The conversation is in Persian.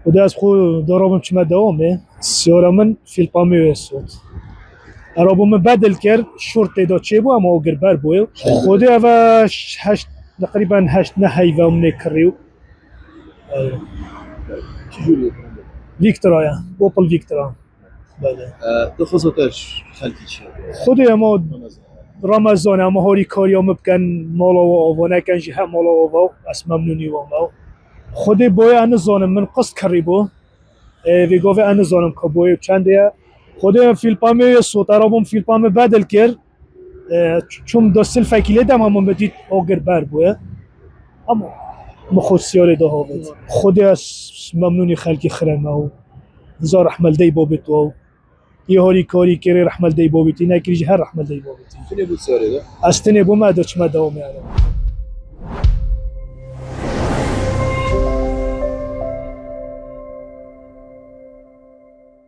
وده از خو دارم چما دوامه سیارا من فیل پامیو صوت ارابو من بدل کرد شورت دا چه بو اما اگر بر بو خودی اوا هشت تقریبا هشت نهی و من کریو چجوری؟ ویکتورا یا اوپل ویکتورا بله تخصصاتش خلقی چیه؟ خودی اما رمضان اما هاری کاری هم بکن مالا و آوانه کن جه مالا و آوا از ممنونی و ما خودی بوی ان زانم من قصد کری بو وی گفت ان زانم که بوی چنده خودی فیلپامی صوت ارابم فیلپامی بدل کرد چون دستل فکیله دم همون بدید آگر بر بوه اما مخود سیاره ده ها بود خودی از ممنونی خلقی خرمه و هزار رحمل دی بابت و یه هاری کاری کری رحمل دی بابتی نکریج هر رحمل دی بابتی چه بود سیاره ده؟ از تنه بوم اداچ مدام یعنی